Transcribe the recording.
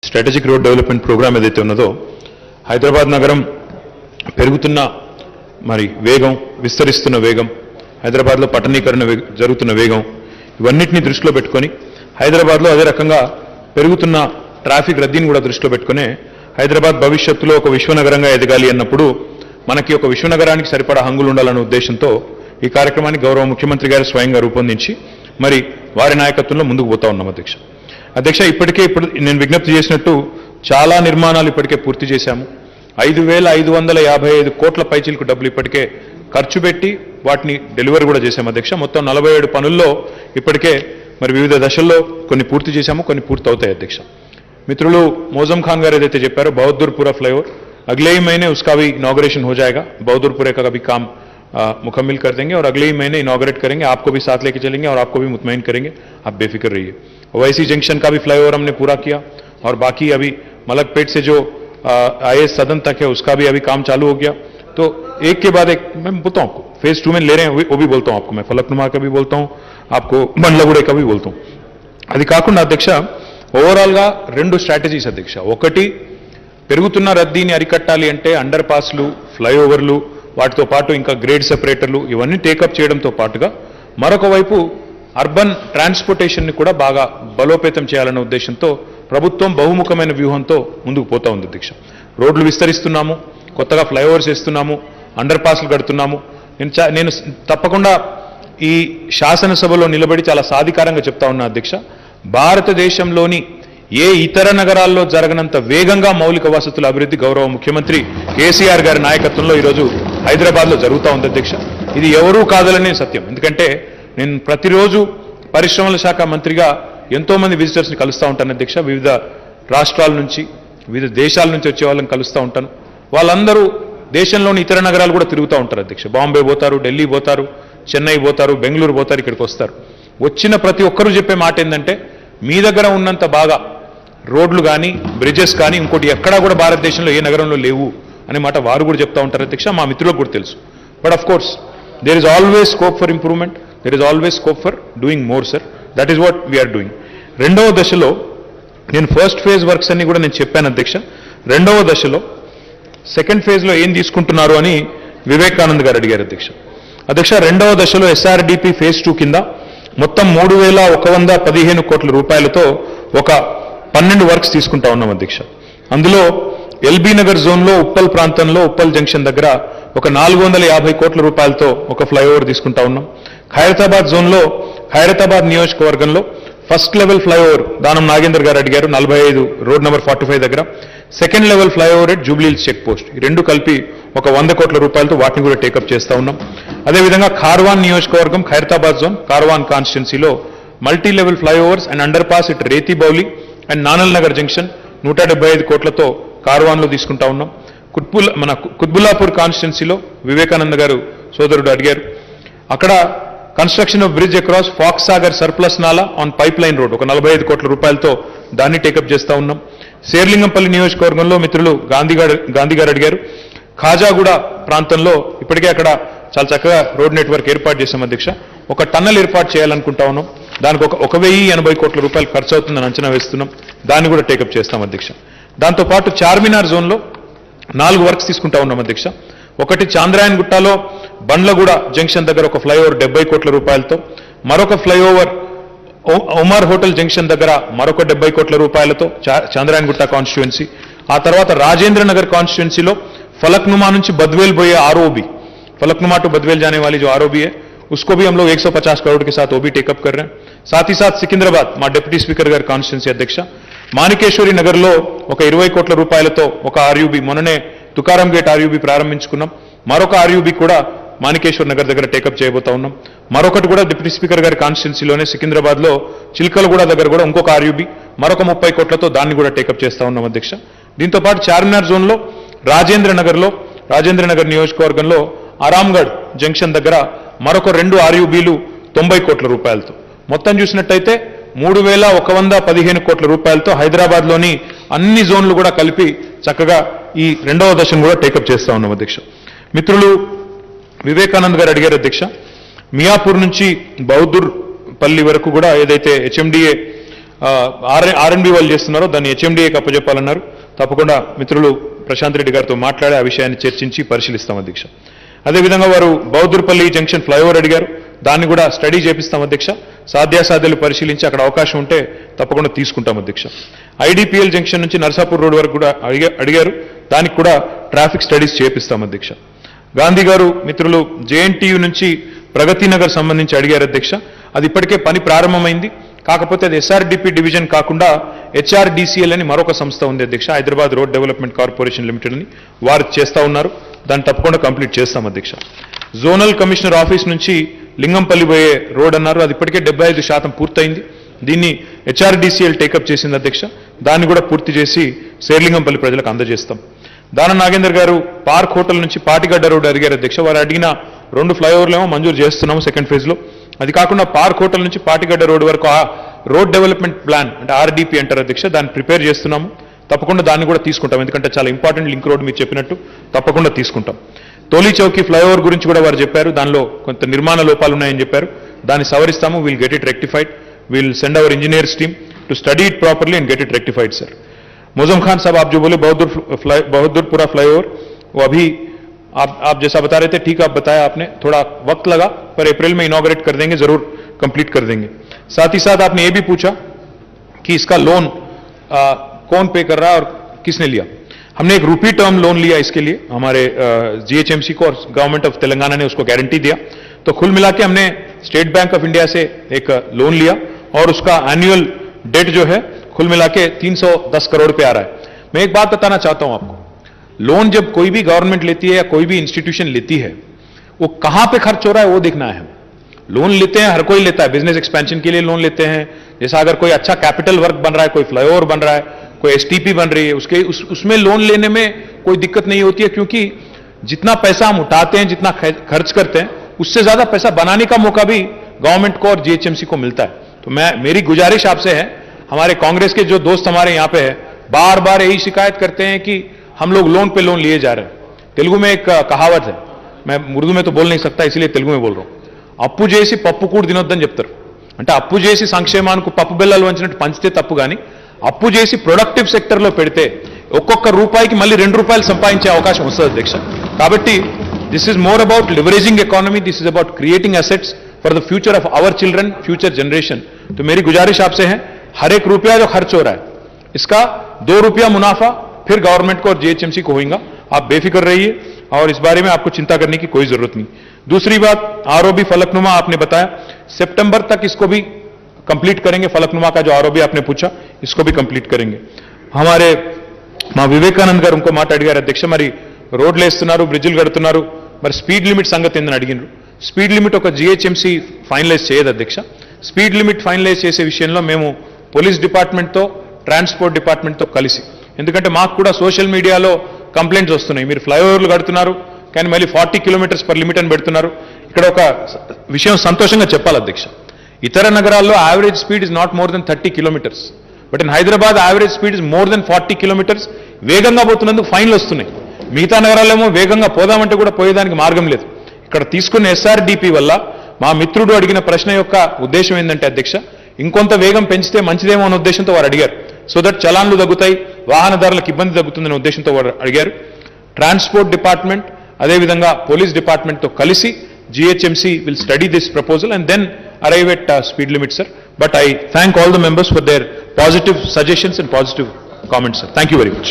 Strategic road development programme ఏదైతే ఉన్నదో హైదరాబాద్ నగరం పెరుగుతున్న మరి వేగం విస్తరిస్తున్న వేగం హైదరాబాద్లో పట్టణీకరణ జరుగుతున్న వేగం ఇవన్నిటిని దృష్టిలో పెట్టుకొని హైదరాబాద్లో అదే రకంగా పెరుగుతున్న ట్రాఫిక్ రద్దీని కూడా దృష్టిలో పెట్టుకొని హైదరాబాద్ భవిష్యత్తులో ఒక విశ్వనగరంగా ఎదగాలి అన్నప్పుడు మనకి ఒక విశ్వనగరానికి సరిపడా హంగులు ఉండాలన్న ఉద్దేశంతో ఈ కార్యక్రమాన్ని గౌరవ ముఖ్యమంత్రి గారు స్వయంగా రూపొందించి మరి వారి నాయకత్వంలో ముందుకు పోతా ఉన్నాం అధ్యక్ష ఇప్పటికే నేను విజ్ఞప్తి చేసినట్టు చాలా నిర్మాణాలు ఇప్పటికే పూర్తి చేశాము 5,555 కోట్ల పైచీలకు డబ్బులు ఇప్పటికే ఖర్చు పెట్టి వాటిని డెలివరీ కూడా చేశాము అధ్యక్ష మొత్తం 47 పనుల్లో ఇప్పటికే మరి వివిధ దశల్లో కొన్ని పూర్తి చేశాము కొన్ని పూర్తి అవుతాయి అధ్యక్ష మిత్రులు మోజం ఖాన్ గారు ఏదైతే చెప్పారో బహదూర్పుర ఫ్లైఓవర్ अगले ही महीने उसका भी इनॉग्रेशन हो जाएगा बहादुरपुरे का भी काम मुकम्मल कर देंगे और अगले ही महीने इनॉग्रेट करेंगे आपको भी साथ लेके चलेंगे और आपको भी मुतमईन करेंगे आप बेफिक्र रहिए ओवैसी जंक्शन का भी फ्लाईओवर हमने पूरा किया और बाकी अभी मलकपेट से जो IAS सदन तक है उसका भी अभी काम चालू हो गया तो एक के बाद एक मैं बोलता हूँ आपको फेज 2 में ले रहे हैं वो भी बोलता हूँ आपको मैं फलकनुमा का भी बोलता हूँ आपको బండ్లగూడ का भी बोलता हूँ అది కాకుండా అధ్యక్ష ఓవరాల్గా 2 స్ట్రాటజీస్ అధ్యక్ష ఒకటి పెరుగుతున్న రద్దీని అరికట్టాలి అంటే అండర్ పాస్లు ఫ్లైఓవర్లు వాటితో పాటు ఇంకా గ్రేడ్ సెపరేటర్లు ఇవన్నీ టేకప్ చేయడంతో పాటుగా మరొక వైపు అర్బన్ ట్రాన్స్పోర్టేషన్ని కూడా బాగా బలోపేతం చేయాలన్న ఉద్దేశంతో ప్రభుత్వం బహుముఖమైన వ్యూహంతో ముందుకు పోతా ఉంది అధ్యక్ష రోడ్లు విస్తరిస్తున్నాము కొత్తగా ఫ్లైఓవర్స్ వేస్తున్నాము అండర్ పాస్లు కడుతున్నాము నేను తప్పకుండా ఈ శాసనసభలో నిలబడి చాలా సాధికారంగా చెప్తా ఉన్నా అధ్యక్ష భారతదేశంలోని ఏ ఇతర నగరాల్లో జరగనంత వేగంగా మౌలిక వసతుల అభివృద్ధి గౌరవ ముఖ్యమంత్రి కేసీఆర్ గారి నాయకత్వంలో ఈరోజు హైదరాబాద్లో జరుగుతూ ఉంది అధ్యక్ష ఇది ఎవరూ కాదలనే సత్యం ఎందుకంటే నేను ప్రతిరోజు పరిశ్రమల శాఖ మంత్రిగా ఎంతో మంది విజిటర్స్ని కలుస్తూ ఉంటాను అధ్యక్ష వివిధ రాష్ట్రాల నుంచి వివిధ దేశాల నుంచి వచ్చే వాళ్ళని కలుస్తూ ఉంటాను వాళ్ళందరూ దేశంలోని ఇతర నగరాలు కూడా తిరుగుతూ ఉంటారు అధ్యక్ష బాంబే పోతారు ఢిల్లీ పోతారు చెన్నై పోతారు బెంగళూరు పోతారు ఇక్కడికి వస్తారు వచ్చిన ప్రతి ఒక్కరూ చెప్పే మాట ఏంటంటే మీ దగ్గర ఉన్నంత బాగా రోడ్లు కానీ బ్రిడ్జెస్ కానీ ఇంకోటి ఎక్కడా కూడా భారతదేశంలో ఏ నగరంలో లేవు అనే మాట వారు కూడా చెప్తా ఉంటారు అధ్యక్ష మా మిత్రులకు కూడా తెలుసు but of course there is always scope for improvement there is always scope for doing more sir that is what we are doing రెండవ దశలో నేను ఫస్ట్ ఫేజ్ వర్క్స్ అన్ని కూడా నేను చెప్పాను అధ్యక్ష రెండవ దశలో సెకండ్ ఫేజ్లో ఏం తీసుకుంటున్నారు అని వివేకానంద్ గారు అడిగారు అధ్యక్ష రెండవ దశలో SRDP ఫేజ్ 2 కింద మొత్తం 3,115 కోట్ల రూపాయలతో ఒక 12 వర్క్స్ తీసుకుంటా ఉన్నాం అధ్యక్ష అందులో ఎల్బీ నగర్ జోన్లో ఉప్పల్ ప్రాంతంలో ఉప్పల్ జంక్షన్ దగ్గర ఒక 450 కోట్ల రూపాయలతో ఒక ఫ్లైఓవర్ తీసుకుంటా ఉన్నాం ఖైరతాబాద్ జోన్లో ఖైరతాబాద్ నియోజకవర్గంలో first level flyover Danam Nagender గారు అడిగారు 45 రోడ్ నెంబర్ 45 దగ్గర second level flyover at Jubilee Hills check post ఈ రెండు కలిపి ఒక 100 కోట్ల రూపాయలతో వాటిని కూడా టేకప్ చేస్తా ఉన్నాం అదేవిధంగా కార్వాన్ నియోజకవర్గం ఖైరతాబాద్ జోన్ కార్వాన్ కాన్స్టిట్యున్సీలో multi level flyovers and underpass at Rethi Bowli and Nanal Nagar junction 175 కోట్లతో కార్వాన్లో తీసుకుంటా ఉన్నాం కుత్బుల్లాపూర్ కాన్స్టిట్యున్సీలో వివేకానంద గారు సోదరుడు అడిగారు అక్కడ construction of bridge across Fox Sagar surplus నాలా ఆన్ పైప్ లైన్ రోడ్ ఒక 45 కోట్ల రూపాయలతో దాన్ని టేకప్ చేస్తా ఉన్నాం శేర్లింగంపల్లి నియోజకవర్గంలో మిత్రులు గాంధీ గారు అడిగారు ఖాజాగూడ ప్రాంతంలో ఇప్పటికే అక్కడ చాలా చక్కగా రోడ్ నెట్వర్క్ ఏర్పాటు చేశాం అధ్యక్ష ఒక టన్నల్ ఏర్పాటు చేయాలనుకుంటా ఉన్నాం దానికి ఒక 1,080 కోట్ల రూపాయలు ఖర్చు అవుతుందని అంచనా వేస్తున్నాం దాన్ని కూడా టేకప్ చేస్తాం అధ్యక్ష దాంతోపాటు చార్మినార్ జోన్లో 4 వర్క్స్ తీసుకుంటా ఉన్నాం అధ్యక్ష ఒకటి చాంద్రాయన్ గుట్టలో బండ్లగూడ జంక్షన్ దగ్గర ఒక ఫ్లైఓవర్ 70 కోట్ల రూపాయలతో మరొక ఫ్లైఓవర్ ఉమర్ హోటల్ జంక్షన్ దగ్గర మరొక 70 కోట్ల రూపాయలతో చాంద్రాయన్ గుట్ట కాన్స్టిట్యుయెన్సీ ఆ తర్వాత రాజేంద్ర నగర్ కాన్స్టిట్యుయెన్సీలో फलकनुमा నుంచి बदवेल बोए ROB फलकनुमा टू बदवेल जाने वाली जो ROB है उसको भी हम लोग 150 करोड़ के साथ वो भी टेकअप कर रहे हैं साथ ही साथ सिकंदराबाद మా డిప్యూటీ స్పీకర్ గారి కాన్స్టిట్యుయెన్సీ అధ్యక్ష మాణికేశ్వరి నగర్లో ఒక 20 కోట్ల రూపాయలతో ఒక RUB మొన్ననే తుకారం గేట్ RUB ప్రారంభించుకున్నాం మరొక RUB కూడా మాణికేశ్వర్ నగర్ దగ్గర టేకప్ చేయబోతా ఉన్నాం మరొకటి కూడా డిప్యూటీ స్పీకర్ గారి కాన్స్టిట్యుయెన్సీలోనే సికింద్రాబాద్లో చిల్కలగూడ దగ్గర కూడా ఇంకొక RUB మరొక 30 కోట్లతో దాన్ని కూడా టేకప్ చేస్తా ఉన్నాం అధ్యక్ష దీంతో పాటు చార్మినార్ జోన్లో రాజేంద్ర నగర్ నియోజకవర్గంలో ఆరాంగఢ్ జంక్షన్ దగ్గర మరొక 2 RUBలు 90 కోట్ల రూపాయలతో మొత్తం చూసినట్టయితే 3,115 కోట్ల రూపాయలతో హైదరాబాద్లోని అన్ని జోన్లు కూడా కలిపి చక్కగా ఈ రెండవ దశను కూడా టేకప్ చేస్తా ఉన్నాం అధ్యక్ష మిత్రులు వివేకానంద్ గారు అడిగారు అధ్యక్ష మియాపూర్ నుంచి బహదూర్ పల్లి వరకు కూడా ఏదైతే HMDA ఆర్ఎండ్బి వాళ్ళు చేస్తున్నారో దాన్ని హెచ్ఎండిఏకి అప్పచెప్పాలన్నారు. తప్పకుండా మిత్రులు ప్రశాంత్ రెడ్డి గారితో మాట్లాడి ఆ విషయాన్ని చర్చించి పరిశీలిస్తాం అధ్యక్ష. అదేవిధంగా వారు బౌద్ధుర్పల్లి జంక్షన్ ఫ్లైఓవర్ అడిగారు, దాన్ని కూడా స్టడీ చేపిస్తాం అధ్యక్ష. సాధ్యాసాధ్యాలు పరిశీలించి అక్కడ అవకాశం ఉంటే తప్పకుండా తీసుకుంటాం అధ్యక్ష. ఐడిపిఎల్ జంక్షన్ నుంచి నర్సాపూర్ రోడ్ వరకు కూడా అడిగారు, దానికి కూడా ట్రాఫిక్ స్టడీస్ చేపిస్తాం అధ్యక్ష. గాంధీ గారు మిత్రులు జేఎన్టీయు నుంచి ప్రగతి నగర్ సంబంధించి అడిగారు అధ్యక్ష. అది ఇప్పటికే పని ప్రారంభమైంది, కాకపోతే అది ఎస్ఆర్డిపి డివిజన్ కాకుండా హెచ్ఆర్డిసిఎల్ అని మరొక సంస్థ ఉంది అధ్యక్ష, Hyderabad road development corporation limited అని వారు చేస్తా ఉన్నారు. దాన్ని తప్పకుండా కంప్లీట్ చేస్తాం అధ్యక్ష. జోనల్ కమిషనర్ ఆఫీస్ నుంచి లింగంపల్లి పోయే రోడ్ అన్నారు, అది ఇప్పటికే 75% పూర్తయింది. దీన్ని హెచ్ఆర్డిసిఎల్ టేకప్ చేసింది అధ్యక్ష. దాన్ని కూడా పూర్తి చేసి శేర్లింగంపల్లి ప్రజలకు అందజేస్తాం. దాన నాగేందర్ గారు పార్క్ హోటల్ నుంచి పాటిగడ్డ రోడ్ అడిగారు అధ్యక్ష. వారు అడిగిన 2 ఫ్లైఓవర్లేమో మంజూరు చేస్తున్నాము సెకండ్ ఫేజ్లో. అది కాకుండా పార్క్ హోటల్ నుంచి పాటిగడ్డ రోడ్ వరకు ఆ రోడ్ డెవలప్మెంట్ ప్లాన్ అంటే ఆర్డీపీ అంటారు అధ్యక్ష, దాన్ని ప్రిపేర్ చేస్తున్నాము. తప్పకుండా దాన్ని కూడా తీసుకుంటాం, ఎందుకంటే చాలా ఇంపార్టెంట్ లింక్ రోడ్ మీరు చెప్పినట్టు తప్పకుండా తీసుకుంటాం. తోలి చౌకీ ఫ్లైఓవర్ గురించి కూడా వారు చెప్పారు, దానిలో కొంత నిర్మాణ లోపాలు ఉన్నాయని చెప్పారు, దాన్ని సవరిస్తాము. Will get it rectified. Will send our engineers team to study it properly and get it rectified sir. Moazzam Khan साहब, आप जो बोले बहादुरपुरा फ्लाईओवर, वो अभी आप जैसा बता रहे थे ठीक आप बताया आपने, थोड़ा वक्त लगा पर अप्रैल में इनॉग्रेट कर देंगे, जरूर कंप्लीट कर देंगे. साथ ही साथ आपने ये भी पूछा कि इसका लोन कौन पे कर रहा है और किसने लिया. हमने एक रूपी टर्म लोन लिया इसके लिए, हमारे जीएचएमसी को, और गवर्नमेंट ऑफ तेलंगाना ने उसको गारंटी दिया. तो कुल मिला के हमने स्टेट बैंक ऑफ इंडिया से एक लोन लिया और उसका एनुअल डेट जो है कुल मिला के 310 करोड़ पे आ रहा है. मैं एक बात बताना चाहता हूं आपको, लोन जब कोई भी गवर्नमेंट लेती है या कोई भी इंस्टीट्यूशन लेती है, वो कहां पे खर्च हो रहा है वो देखना है. लोन लेते हैं, हर कोई लेता है, बिजनेस एक्सपेंशन के लिए लोन लेते हैं. जैसा अगर कोई अच्छा कैपिटल वर्क बन रहा है, कोई फ्लाईओवर बन रहा है, कोई एसटीपी बन रही है, उसमें लोन लेने में कोई दिक्कत नहीं होती है, क्योंकि जितना पैसा हम उठाते हैं, जितना खर्च करते हैं, उससे ज्यादा पैसा बनाने का मौका भी गवर्नमेंट को और जीएचएमसी को मिलता है. तो मेरी गुजारिश आपसे है, हमारे कांग्रेस के जो दोस्त हमारे यहां पे है, बार बार यही शिकायत करते हैं कि हम लोग लोन पे लोन लिए जा रहे हैं. तेलुगु में एक कहावत है, मैं उर्दू में तो बोल नहीं सकता इसलिए तेलुगु में बोल रहा हूं. అప్పు చేసి పప్పు కూడు తినొద్దని చెప్తారు. అంటే అప్పు చేసి సంక్షేమానికి పప్పు బెల్లాలు వంచినట్టు పంచితే తప్పు, కానీ అప్పు చేసి ప్రొడక్టివ్ సెక్టర్లో పెడితే ఒక్కొక్క రూపాయికి మళ్ళీ 2 రూపాయలు సంపాదించే అవకాశం వస్తుంది అధ్యక్ష. కాబట్టి this is more about leveraging economy, this is about creating assets for the future of our children, future generation. तो मेरी गुजारिश आपसे है, हर एक रुपया जो खर्च हो रहा है इसका 2 रुपया मुनाफा फिर गवर्नमेंट को और जीएचएमसी को होगा. आप बेफिक्र रहिए और इस बारे में आपको चिंता करने की कोई जरूरत नहीं. दूसरी बात, आरओबी फलकनुमा आपने बताया, सितंबर तक इसको भी कंप्लीट करेंगे. फलकनुमा का जो आरओबी आपने पूछा, इसको भी कंप्लीट करेंगे. हमारे మా వివేకానంద్ గారు ఇంకో మాట అడిగారు అధ్యక్ష, మరి రోడ్లు వేస్తున్నారు, బ్రిడ్జిలు కడుతున్నారు, మరి స్పీడ్ లిమిట్ సంగతి ఏందని అడిగినారు. స్పీడ్ లిమిట్ ఒక జీహెచ్ఎంసీ ఫైనలైజ్ చేయదు అధ్యక్ష. స్పీడ్ లిమిట్ ఫైనలైజ్ చేసే విషయంలో మేము పోలీస్ డిపార్ట్మెంట్తో, ట్రాన్స్పోర్ట్ డిపార్ట్మెంట్తో కలిసి, ఎందుకంటే మాకు కూడా సోషల్ మీడియాలో కంప్లైంట్స్ వస్తున్నాయి, మీరు ఫ్లైఓవర్లు కడుతున్నారు కానీ మళ్ళీ 40 కిలోమీటర్స్ పర్ లిమిట్ అని పెడుతున్నారు. ఇక్కడ ఒక విషయం సంతోషంగా చెప్పాలి అధ్యక్ష, ఇతర నగరాల్లో average speed is not more than 30 kilometres, but in Hyderabad average speed is more than 40 kilometres. వేగంగా పోతున్నందుకు ఫైన్లు వస్తున్నాయి. మిగతా నగరాలేమో వేగంగా పోదామంటే కూడా పోయేదానికి మార్గం లేదు. ఇక్కడ తీసుకున్న ఎస్ఆర్డిపి వల్ల మా మిత్రుడు అడిగిన ప్రశ్న యొక్క ఉద్దేశం ఏంటంటే అధ్యక్ష, ఇంకొంత వేగం పెంచితే మంచిదేమో అనే ఉద్దేశంతో వారు అడిగారు. సో దట్ చలాన్లు తగ్గుతాయి, వాహనదారులకు ఇబ్బంది తగ్గుతుందనే ఉద్దేశంతో వారు అడిగారు. ట్రాన్స్పోర్ట్ డిపార్ట్మెంట్ అదేవిధంగా పోలీస్ డిపార్ట్మెంట్తో కలిసి GHMC will study this proposal and then arrive at speed limit, sir. But I thank all the members for their positive suggestions and positive comments, sir. Thank you very much.